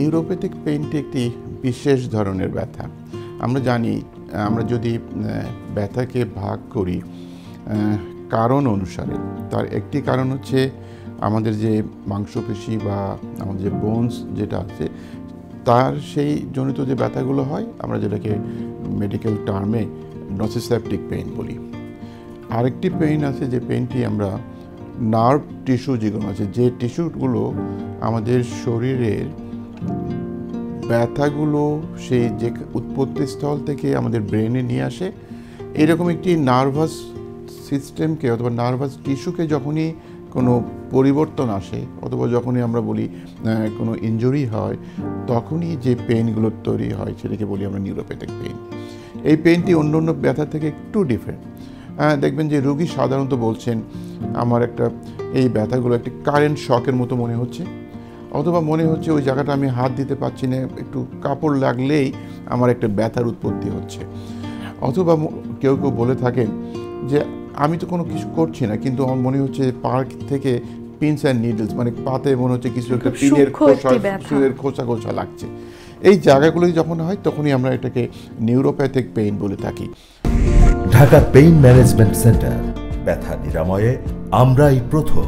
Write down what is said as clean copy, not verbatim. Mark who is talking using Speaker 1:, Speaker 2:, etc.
Speaker 1: Neuropathic পেইনটি একটি বিশেষ ধরনের ব্যথা। আমরা জানি, আমরা যদি ব্যথাকে ভাগ করি কারণ অনুসারে, তার একটি কারণ হচ্ছে আমাদের যে মাংসপেশি বা আমাদের যে বোনস যেটা আছে তার সেই জনিত যে ব্যথাগুলো হয়, আমরা যেটাকে মেডিকেল টার্মে নসিসেপ্টিক পেইন বলি। আরেকটি পেইন আছে যে পেইনটি আমরা নার্ভ টিস্যু যেগুলো আছে, যে টিস্যুগুলো আমাদের শরীরের ব্যথাগুলো সেই যে উৎপত্তিস্থল থেকে আমাদের ব্রেনে নিয়ে আসে, এরকম একটি নার্ভাস সিস্টেমকে অথবা নার্ভাস টিস্যুকে যখনই কোনো পরিবর্তন আসে অথবা যখনই আমরা বলি কোনো ইনজুরি হয়, তখনই যে পেইনগুলো তৈরি হয় সেটাকে বলি আমরা নিউরোপ্যাথিক পেইন। এই পেইনটি অন্য অন্য ব্যথা থেকে একটু ডিফারেন্ট। দেখবেন যে রোগী সাধারণত বলছেন আমার এই ব্যথাগুলো একটি কারেন্ট শকের মতো মনে হচ্ছে, অথবা মনে হচ্ছে ওই জায়গাটা আমি হাত দিতে পারছি না, একটু কাপড় লাগলেই আমার একটা ব্যথার উৎপত্তি হচ্ছে। অথবা কেউ কেউ বলে থাকেন যে আমি তো কোনো কিছু করছি না, কিন্তু আমার মনে হচ্ছে পার্ক থেকে পিনস অ্যান্ড নিডলস, মানে পাতে মনে হচ্ছে কিছু একটা পিনের খোসা খোসা লাগছে। এই জায়গাগুলো যখন হয় তখনই আমরা এটাকে নিউরোপ্যাথিক পেইন বলে থাকি।
Speaker 2: ঢাকা পেইন ম্যানেজমেন্ট সেন্টার, ব্যথা নিরাময়ে আমরাই প্রথম।